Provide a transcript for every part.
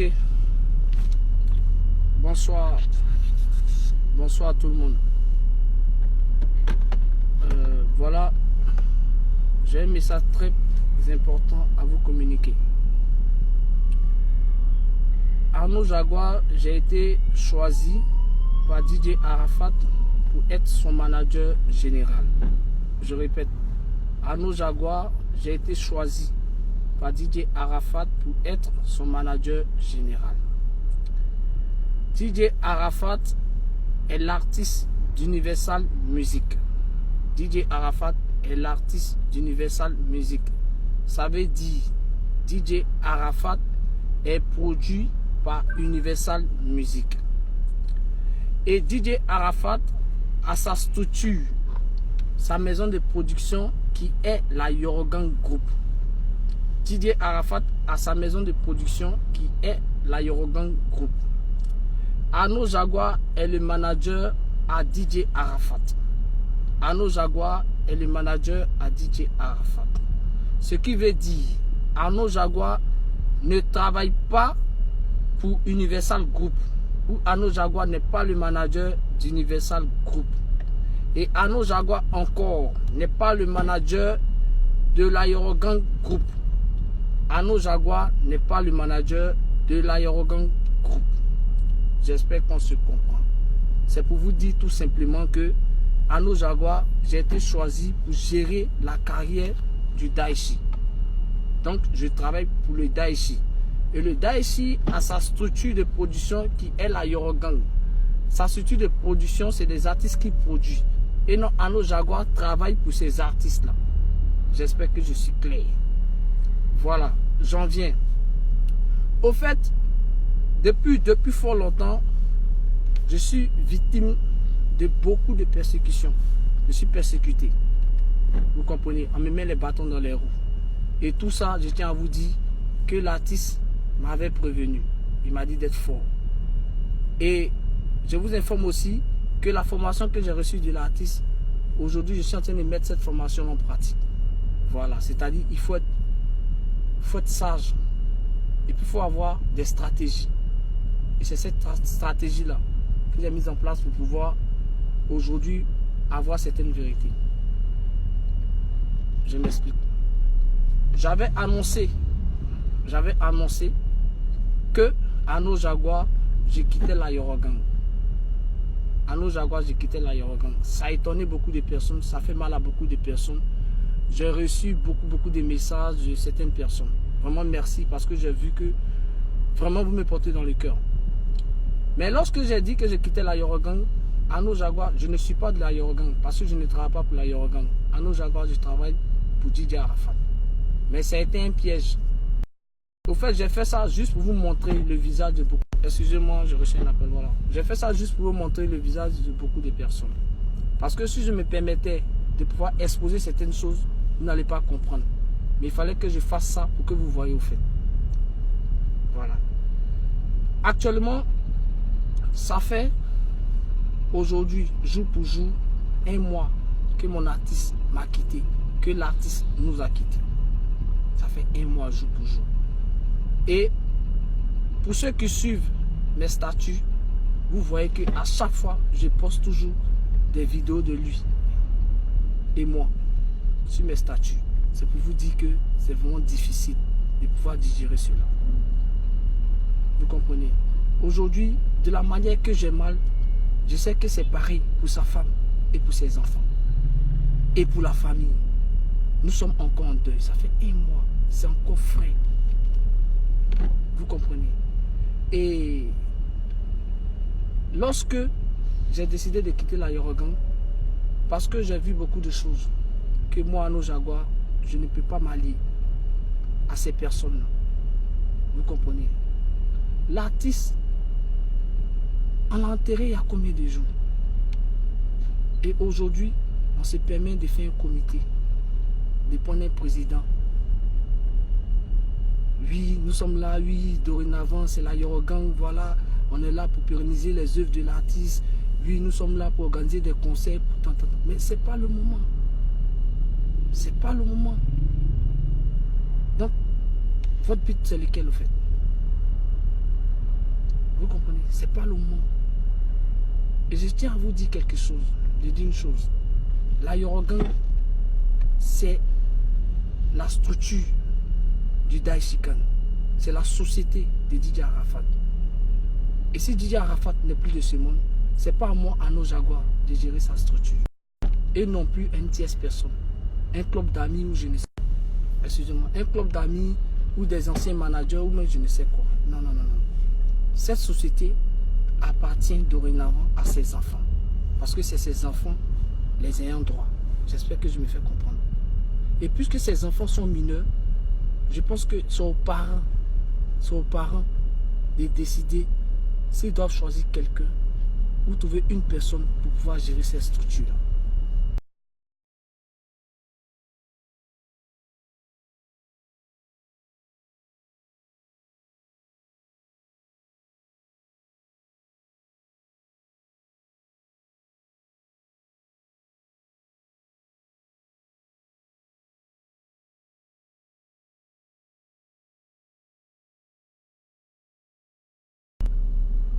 Ok. Bonsoir. Bonsoir à tout le monde. Voilà. J'ai un message très important à vous communiquer. Arnaud Jaguar, j'ai été choisi par DJ Arafat pour être son manager général. Je répète, Arnaud Jaguar, j'ai été choisi par DJ Arafat pour être son manager général. DJ Arafat est l'artiste d'Universal Music. DJ Arafat est l'artiste d'Universal Music. Ça veut dire DJ Arafat est produit par Universal Music. Et DJ Arafat a sa structure, sa maison de production qui est la Yorogan Group. DJ Arafat a sa maison de production qui est la Yorogan Group. Arnaud Jaguar est le manager à DJ Arafat. Arnaud Jaguar est le manager à DJ Arafat. Ce qui veut dire Arnaud Jaguar ne travaille pas pour Universal Group. Ou Arnaud Jaguar n'est pas le manager d'Universal Group. Et Arnaud Jaguar encore n'est pas le manager de l'Aerogang Group. Arnaud Jaguar n'est pas le manager de l'Aerogang Group. J'espère qu'on se comprend. C'est pour vous dire tout simplement que Arnaud Jaguar, j'ai été choisi pour gérer la carrière du Daichi. Donc, je travaille pour le Daichi. Et le Daichi a sa structure de production qui est la Yorogang. Sa structure de production, c'est des artistes qui produisent. Et non, Arnaud Jaguar travaille pour ces artistes-là. J'espère que je suis clair. Voilà, j'en viens. Au fait, depuis fort longtemps, je suis victime de beaucoup de persécutions. Je suis persécuté. Vous comprenez? On me met les bâtons dans les roues. Et tout ça, je tiens à vous dire que l'artiste m'avait prévenu. Il m'a dit d'être fort. Et je vous informe aussi que la formation que j'ai reçue de l'artiste, aujourd'hui, je suis en train de mettre cette formation en pratique. Voilà, c'est-à-dire il faut être sage. Et puis il faut avoir des stratégies. Et c'est cette stratégie-là que j'ai mise en place pour pouvoir aujourd'hui avoir certaines vérités. Je m'explique. J'avais annoncé que Arnaud Jaguar, j'ai quitté la Yorogang. Arnaud Jaguar, j'ai quitté la Yorogang. Ça a étonné beaucoup de personnes, ça fait mal à beaucoup de personnes. J'ai reçu beaucoup de messages de certaines personnes. Vraiment merci parce que j'ai vu que vraiment vous me portez dans le cœur. Mais lorsque j'ai dit que j'ai quitté la Yorogang, Arnaud Jaguar, je ne suis pas de la Yorogang parce que je ne travaille pas pour la Yorogang. Arnaud Jaguar, je travaille pour DJ Arafat. Mais ça a été un piège. Au fait, j'ai fait ça juste pour vous montrer le visage de beaucoup. Excusez-moi, j'ai reçu un appel, voilà. J'ai fait ça juste pour vous montrer le visage de beaucoup de personnes. Parce que si je me permettais de pouvoir exposer certaines choses, vous n'allez pas comprendre. Mais il fallait que je fasse ça pour que vous voyez au fait. Voilà. Actuellement, ça fait aujourd'hui, jour pour jour, un mois que mon artiste m'a quitté, que l'artiste nous a quittés. Ça fait un mois, jour pour jour. Et pour ceux qui suivent mes statuts, vous voyez qu'à chaque fois, je poste toujours des vidéos de lui et moi sur mes statuts. C'est pour vous dire que c'est vraiment difficile de pouvoir digérer cela. Vous comprenez? Aujourd'hui, de la manière que j'ai mal, je sais que c'est pareil pour sa femme et pour ses enfants. Et pour la famille. Nous sommes encore en deuil. Ça fait un mois. C'est encore frais. Vous comprenez? Et lorsque j'ai décidé de quitter la Yorogang, parce que j'ai vu beaucoup de choses, que moi, Arnaud Jaguar, je ne peux pas m'allier à ces personnes-là. Vous comprenez? L'artiste, on l'a enterré il y a combien de jours? Et aujourd'hui, on se permet de faire un comité, de prendre un président. Oui, nous sommes là, oui, dorénavant, c'est la Yorogang, voilà, on est là pour pérenniser les œuvres de l'artiste. Oui, nous sommes là pour organiser des concerts, mais ce n'est pas le moment. C'est pas le moment. Donc, votre but, c'est lequel, au fait? Vous comprenez? Ce n'est pas le moment. Et je tiens à vous dire quelque chose. Je dis une chose. La Yorogan, c'est la structure du Daishikan. C'est la société de Didier Arafat. Et si Didier Arafat n'est plus de ce monde, ce n'est pas à moi, à nos Jaguars, de gérer sa structure. Et non plus une tierce personne. Un club d'amis ou je ne sais pas. Excusez-moi. Un club d'amis ou des anciens managers ou même je ne sais quoi. Non, non, non, non. Cette société appartient dorénavant à ses enfants. Parce que c'est ses enfants les ayant droit. J'espère que je me fais comprendre. Et puisque ces enfants sont mineurs, je pense que c'est aux parents de décider s'ils doivent choisir quelqu'un ou trouver une personne pour pouvoir gérer cette structure-là.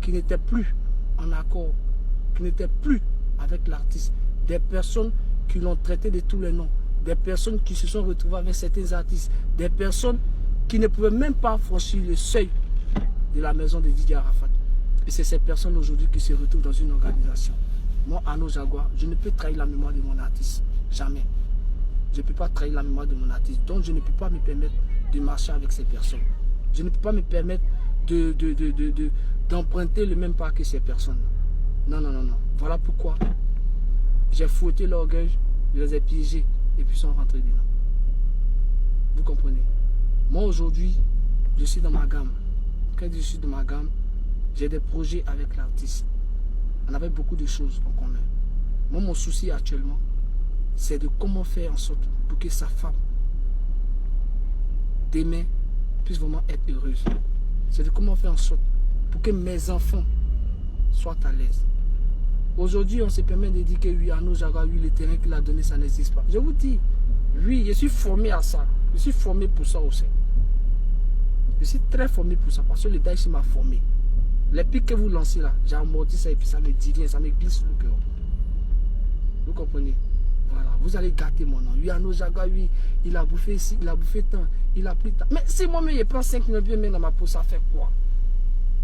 Qui n'étaient plus en accord, qui n'étaient plus avec l'artiste, des personnes qui l'ont traité de tous les noms, des personnes qui se sont retrouvées avec certains artistes, des personnes qui ne pouvaient même pas franchir le seuil de la maison de Didier Arafat. Et c'est ces personnes aujourd'hui qui se retrouvent dans une organisation. Moi, Arnaud Jaguar, je ne peux trahir la mémoire de mon artiste. Jamais. Je ne peux pas trahir la mémoire de mon artiste. Donc, je ne peux pas me permettre de marcher avec ces personnes. Je ne peux pas me permettre d'emprunter le même pas que ces personnes. Non, non, non, non. Voilà pourquoi j'ai fouetté l'orgueil, je les ai piégés et puis sont rentrés dedans. Vous comprenez? Moi aujourd'hui, je suis dans ma gamme. Quand je suis dans ma gamme, j'ai des projets avec l'artiste. On avait beaucoup de choses en commun. Moi, mon souci actuellement, c'est de comment faire en sorte pour que sa femme, demain, puisse vraiment être heureuse. C'est de comment faire en sorte pour que mes enfants soient à l'aise. Aujourd'hui, on se permet de dire que oui, Arnaud Jaguar, oui, le terrain qu'il a donné, ça n'existe pas. Je vous dis, oui, je suis formé à ça. Je suis formé pour ça aussi. Je suis très formé pour ça parce que le Daesh m'a formé. Les pics que vous lancez là, j'ai amorti ça et puis ça me dit rien, ça me glisse sur le cœur. Vous comprenez? Voilà, vous allez gâter mon nom. Oui, Arnaud Jaguar, oui, il a bouffé ici, il a bouffé tant, il a pris tant. Mais si moi-même, je prends 5 000 bien dans ma peau, ça fait quoi?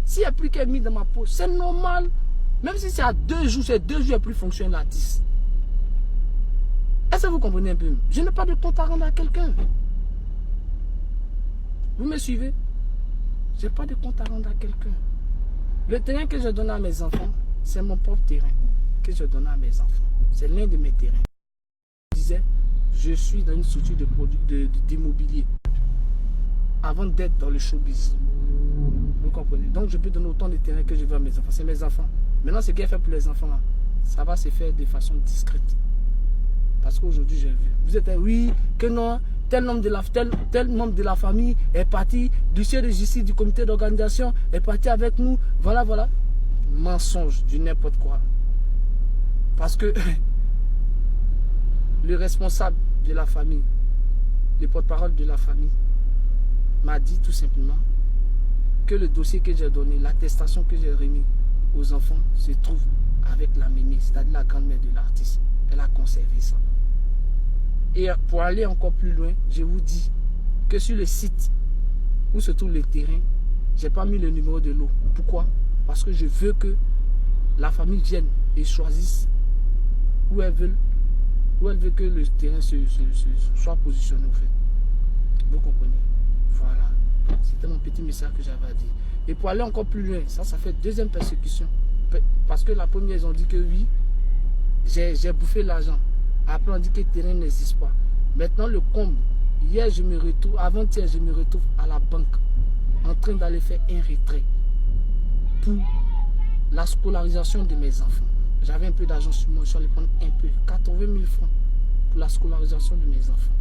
S'il n'y a plus qu'elle mis dans ma peau, c'est normal. Même si c'est à 2 jours, c'est 2 jours plus fonctionne l'artiste. Est-ce que vous comprenez un peu? Je n'ai pas de compte à rendre à quelqu'un. Vous me suivez? Je n'ai pas de compte à rendre à quelqu'un. Le terrain que je donne à mes enfants, c'est mon propre terrain que je donne à mes enfants. C'est l'un de mes terrains. Je disais, je suis dans une structure de produits d'immobilier avant d'être dans le showbiz. Vous comprenez? Donc je peux donner autant de terrain que je veux à mes enfants. C'est mes enfants. Maintenant, ce qu'il a fait pour les enfants, là, ça va se faire de façon discrète. Parce qu'aujourd'hui, j'ai vu. Vous êtes oui, que non, tel membre de la famille est parti du siège de justice du comité d'organisation, est parti avec nous. Voilà, voilà. Mensonge, du n'importe quoi. Parce que le responsable de la famille, le porte-parole de la famille, m'a dit tout simplement que le dossier que j'ai donné, l'attestation que j'ai remis aux enfants se trouve avec la mémé, c'est-à-dire la grand-mère de l'artiste. Elle a conservé ça. Et pour aller encore plus loin, je vous dis que sur le site où se trouve le terrain, je n'ai pas mis le numéro de l'eau. Pourquoi? Parce que je veux que la famille vienne et choisisse où elle veut que le terrain soit positionné au fait. Vous comprenez? Voilà. C'était mon petit message que j'avais à dire. Et pour aller encore plus loin, ça fait deuxième persécution. Parce que la première, ils ont dit que oui, j'ai bouffé l'argent. Après, on dit que le terrain n'existe pas. Maintenant, le comble. Hier, avant-hier, je me retrouve à la banque en train d'aller faire un retrait pour la scolarisation de mes enfants. J'avais un peu d'argent sur moi, je suis allé prendre un peu, 80 000 francs pour la scolarisation de mes enfants.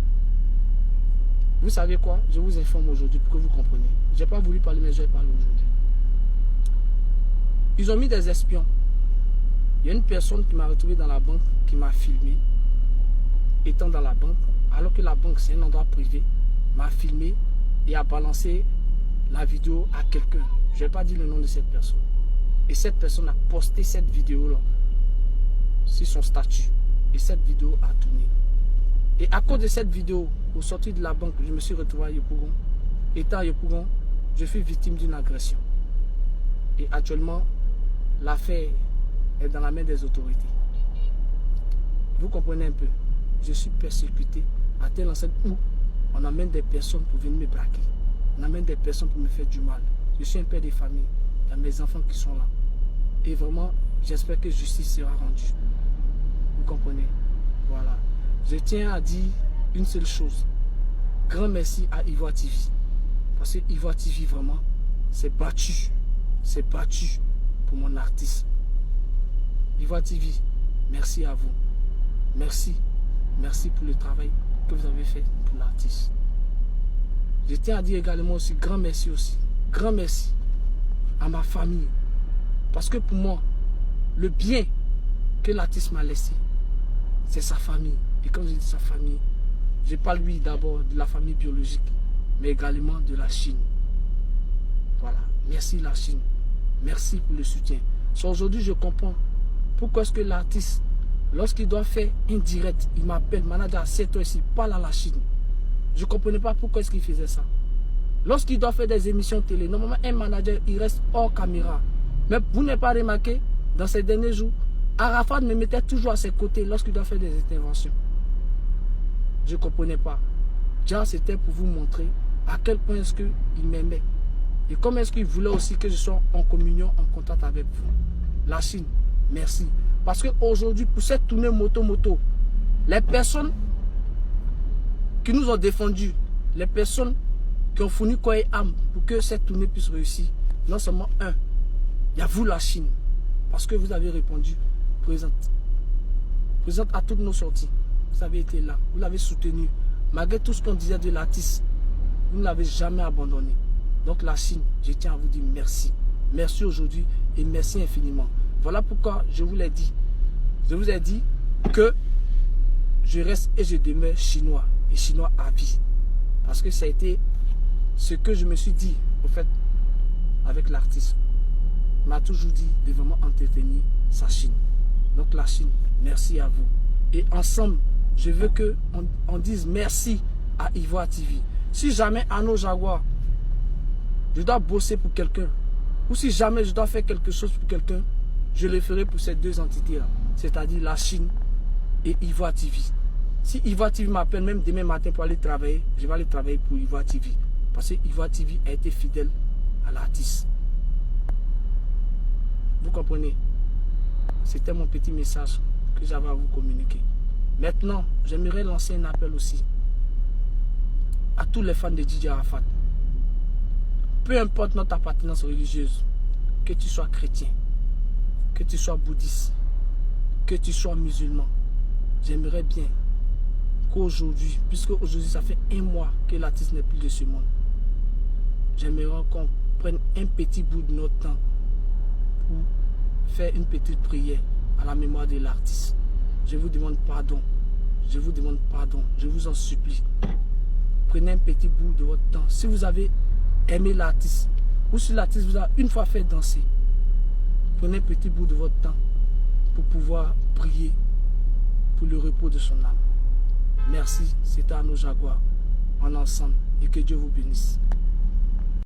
Vous savez quoi? Je vous informe aujourd'hui pour que vous compreniez. Je n'ai pas voulu parler, mais je vais parler aujourd'hui. Ils ont mis des espions. Il y a une personne qui m'a retrouvé dans la banque, qui m'a filmé, étant dans la banque, alors que la banque c'est un endroit privé, m'a filmé et a balancé la vidéo à quelqu'un Je ne vais pas dire le nom de cette personne. Et cette personne a posté cette vidéo-là sur son statut. Et cette vidéo a tourné. Et à cause de cette vidéo, au sortir de la banque, je me suis retrouvé à Yopougon. Étant à Yopougon, je suis victime d'une agression. Et actuellement, l'affaire est dans la main des autorités. Vous comprenez un peu. Je suis persécuté à telle enseigne où on amène des personnes pour venir me braquer. On amène des personnes pour me faire du mal. Je suis un père de famille. Il y a mes enfants qui sont là. Et vraiment, j'espère que justice sera rendue. Vous comprenez? Voilà. Je tiens à dire une seule chose. Grand merci à Ivoire TV. Parce que Ivoire TV, vraiment, s'est battu. C'est battu pour mon artiste. Ivoire TV, merci à vous. Merci. Merci pour le travail que vous avez fait pour l'artiste. Je tiens à dire également aussi, grand merci aussi. Grand merci à ma famille. Parce que pour moi, le bien que l'artiste m'a laissé, c'est sa famille. Et quand je dis sa famille, je parle lui d'abord de la famille biologique, mais également de la Chine. Voilà. Merci la Chine. Merci pour le soutien. Aujourd'hui, je comprends pourquoi est-ce que l'artiste, lorsqu'il doit faire un direct, il m'appelle, manager, assieds-toi ici, parle à la Chine. Je ne comprenais pas pourquoi est-ce qu'il faisait ça. Lorsqu'il doit faire des émissions télé, normalement, un manager, il reste hors caméra. Mais vous n'avez pas remarqué, dans ces derniers jours, Arafat me mettait toujours à ses côtés lorsqu'il doit faire des interventions. Je ne comprenais pas. Déjà, c'était pour vous montrer à quel point est-ce qu'il m'aimait. Et comment est-ce qu'il voulait aussi que je sois en communion, en contact avec vous. La Chine, merci. Parce qu'aujourd'hui, pour cette tournée moto-moto, les personnes qui nous ont défendus, les personnes qui ont fourni corps et âme pour que cette tournée puisse réussir, non seulement un, il y a vous la Chine, parce que vous avez répondu présente. Présente à toutes nos sorties. Vous avez été là, vous l'avez soutenu. Malgré tout ce qu'on disait de l'artiste, vous ne l'avez jamais abandonné. Donc la Chine, je tiens à vous dire merci. Merci aujourd'hui et merci infiniment. Voilà pourquoi je vous l'ai dit. Je vous ai dit que je reste et je demeure chinois. Et chinois à vie. Parce que ça a été ce que je me suis dit, au fait, avec l'artiste. Il m'a toujours dit de vraiment entretenir sa Chine. Donc la Chine, merci à vous. Et ensemble, je veux qu'on dise merci à Ivoire TV. Si jamais Arnaud Jaguar, je dois bosser pour quelqu'un, ou si jamais je dois faire quelque chose pour quelqu'un, je le ferai pour ces deux entités-là. C'est-à-dire la Chine et Ivoire TV. Si Ivoire TV m'appelle même demain matin pour aller travailler, je vais aller travailler pour Ivoire TV. Parce que Ivoire TV a été fidèle à l'artiste. Vous comprenez? C'était mon petit message que j'avais à vous communiquer. Maintenant, j'aimerais lancer un appel aussi à tous les fans de DJ Arafat. Peu importe notre appartenance religieuse, que tu sois chrétien, que tu sois bouddhiste, que tu sois musulman, j'aimerais bien qu'aujourd'hui, puisque aujourd'hui ça fait un mois que l'artiste n'est plus de ce monde, j'aimerais qu'on prenne un petit bout de notre temps pour faire une petite prière à la mémoire de l'artiste. Je vous demande pardon. Je vous demande pardon. Je vous en supplie. Prenez un petit bout de votre temps. Si vous avez aimé l'artiste, ou si l'artiste vous a une fois fait danser, prenez un petit bout de votre temps pour pouvoir prier pour le repos de son âme. Merci. C'était Arnaud Jaguar. En ensemble. Et que Dieu vous bénisse.